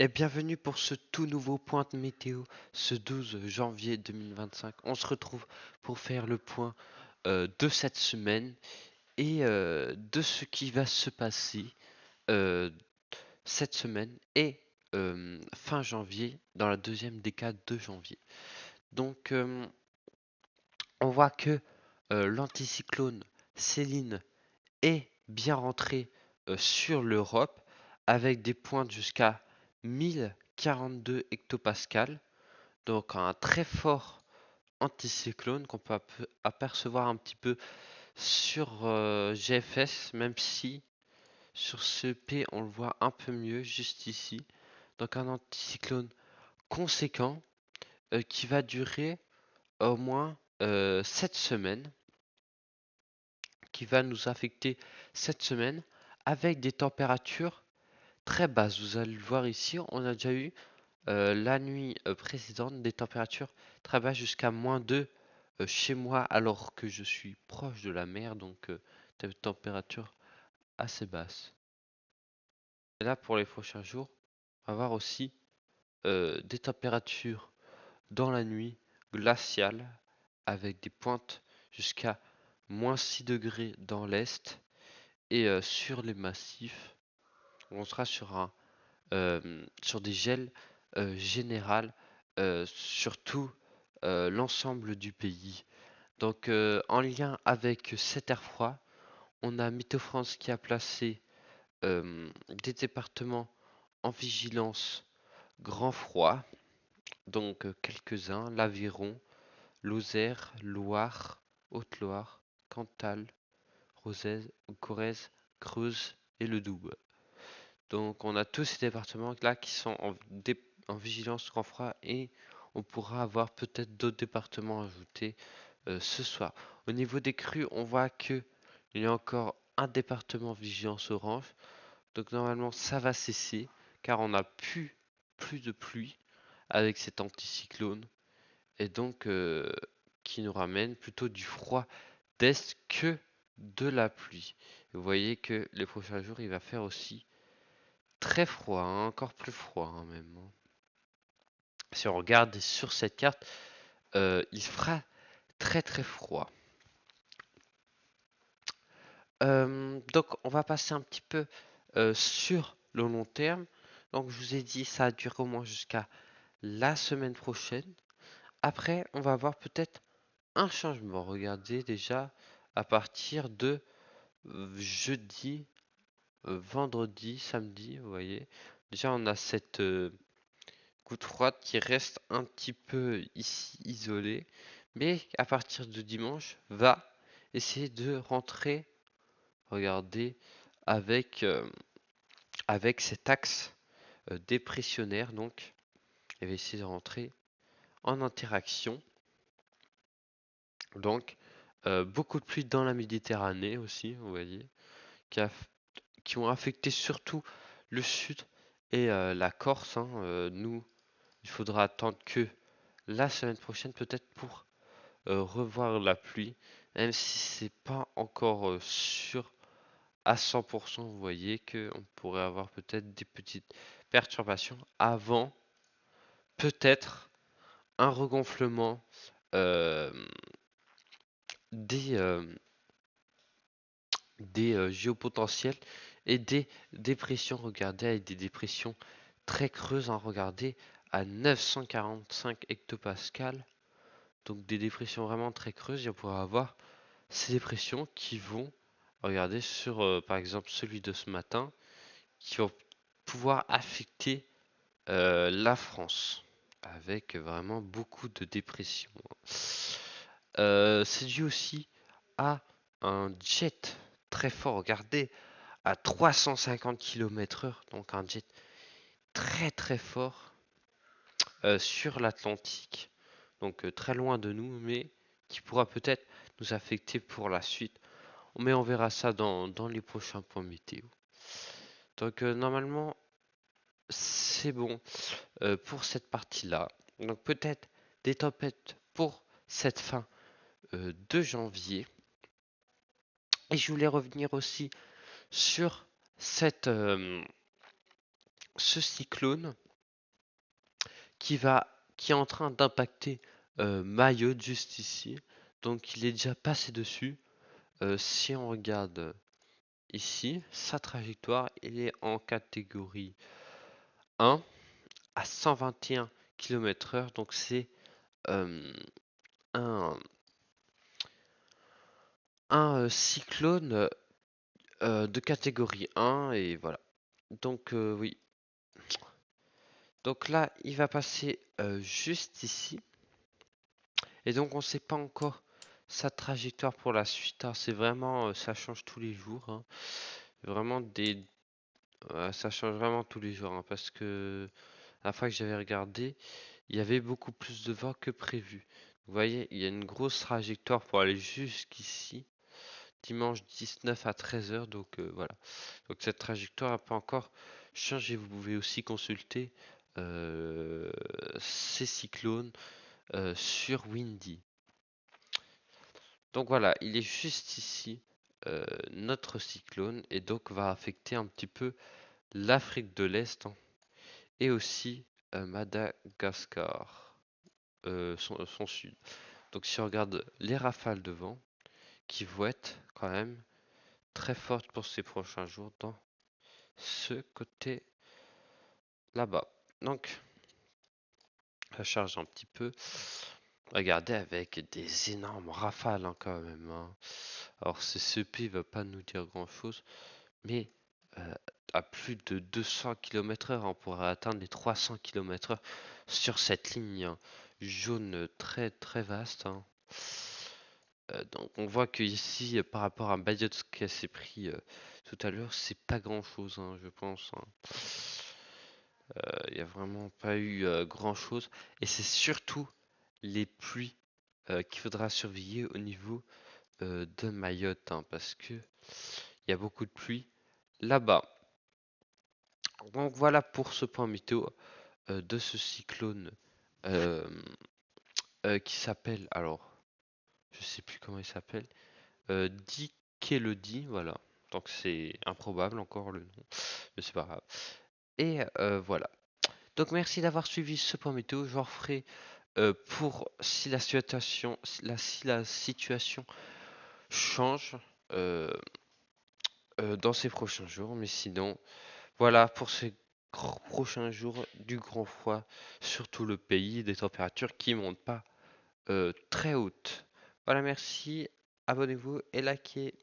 Et bienvenue pour ce tout nouveau point de météo, ce 12 janvier 2025. On se retrouve pour faire le point de cette semaine et de ce qui va se passer euh, cette semaine et fin janvier, dans la deuxième décade de janvier. Donc, on voit que l'anticyclone Céline est bien rentré sur l'Europe avec des pointes jusqu'à 1042 hectopascales, donc un très fort anticyclone qu'on peut apercevoir un petit peu sur GFS, même si sur CP on le voit un peu mieux juste ici. Donc un anticyclone conséquent qui va durer au moins 7 semaines, qui va nous affecter cette semaine avec des températures très basses. Vous allez le voir ici, on a déjà eu la nuit précédente des températures très basses jusqu'à -2 chez moi alors que je suis proche de la mer, donc des températures assez basses. Et là pour les prochains jours, on va voir aussi des températures dans la nuit glaciales avec des pointes jusqu'à -6 degrés dans l'est et sur les massifs, on sera sur des gels générales sur tout l'ensemble du pays. Donc en lien avec cet air froid, on a Météo France qui a placé des départements en vigilance grand froid, donc quelques-uns, l'Aveyron, Lozère, Loire, Haute-Loire, Cantal, Corrèze, Creuse et le Doubs. Donc on a tous ces départements là qui sont en vigilance grand froid et on pourra avoir peut-être d'autres départements ajoutés ce soir. Au niveau des crues, on voit que il y a encore un département vigilance orange. Donc normalement ça va cesser car on n'a plus de pluie avec cet anticyclone et donc qui nous ramène plutôt du froid d'est que de la pluie. Vous voyez que les prochains jours il va faire aussi très froid, hein, encore plus froid hein, même, hein. Si on regarde sur cette carte, il fera très froid. Donc on va passer un petit peu sur le long terme. Donc je vous ai dit ça dure au moins jusqu'à la semaine prochaine. Après on va avoir peut-être un changement. Regardez déjà à partir de jeudi, vendredi, samedi, vous voyez. Déjà on a cette goutte froide qui reste un petit peu ici isolée, mais à partir de dimanche va essayer de rentrer, regardez, avec, avec cet axe dépressionnaire, donc elle va essayer de rentrer en interaction. Donc beaucoup de pluie dans la Méditerranée aussi, vous voyez, qui, qui ont affecté surtout le sud et la Corse, hein. Nous, il faudra attendre que la semaine prochaine peut-être pour revoir la pluie, même si c'est pas encore sûr à 100%. Vous voyez que on pourrait avoir peut-être des petites perturbations avant peut-être un regonflement euh, des, euh, des géopotentiels et des dépressions. Regardez, avec des dépressions très creuses, hein, regardez, à 945 hectopascales, donc des dépressions vraiment très creuses. Et on pourrait avoir ces dépressions qui vont, regardez, sur par exemple celui de ce matin, qui vont pouvoir affecter la France avec vraiment beaucoup de dépression. C'est dû aussi à un jet très fort, regardez, à 350 km/h, donc un jet très fort sur l'Atlantique, donc très loin de nous, mais qui pourra peut-être nous affecter pour la suite. Mais on verra ça dans les prochains points météo. Donc normalement, c'est bon pour cette partie-là. Donc peut-être des tempêtes pour cette fin de janvier. Et je voulais revenir aussi sur ce cyclone qui est en train d'impacter Mayotte juste ici. Donc il est déjà passé dessus. Si on regarde ici, sa trajectoire, il est en catégorie 1 à 121 km/h. Donc c'est euh, un, cyclone de catégorie 1 et voilà. Donc oui. Donc là, il va passer juste ici. Et donc on ne sait pas encore sa trajectoire pour la suite, hein. C'est vraiment, ça change tous les jours, hein. Vraiment ça change vraiment tous les jours, hein, parce que la fois que j'avais regardé, il y avait beaucoup plus de vent que prévu. Vous voyez, il y a une grosse trajectoire pour aller jusqu'ici, dimanche 19 à 13 heures. Donc voilà. Donc cette trajectoire n'a pas encore changé. Vous pouvez aussi consulter ces cyclones sur Windy. Donc voilà, il est juste ici notre cyclone et donc va affecter un petit peu l'Afrique de l'Est, hein, et aussi Madagascar, son sud. Donc si on regarde les rafales de vent qui vont être quand même très fortes pour ces prochains jours dans ce côté là-bas. Donc ça charge un petit peu. Regardez avec des énormes rafales, hein, quand même, hein. Alors CCP va pas nous dire grand-chose, mais euh, à plus de 200 km/h, on pourrait atteindre les 300 km/h sur cette ligne, hein, jaune très très vaste, hein. Donc on voit que ici, par rapport à Bayot ce qui s'est pris tout à l'heure, c'est pas grand-chose, hein, je pense, hein. Il n'y a vraiment pas eu grand-chose. Et c'est surtout les pluies qu'il faudra surveiller au niveau de Mayotte, hein, parce que il y a beaucoup de pluie là-bas. Donc voilà pour ce point météo de ce cyclone euh, qui s'appelle, alors je sais plus comment il s'appelle, Dikeledi, voilà. Donc c'est improbable encore le nom, mais c'est pas grave. Et voilà. Donc merci d'avoir suivi ce point météo. Je referai pour si la situation change euh, dans ces prochains jours. Mais sinon, voilà pour ces prochains jours du grand froid sur tout le pays, des températures qui montent pas très hautes. Voilà, merci, abonnez-vous et likez.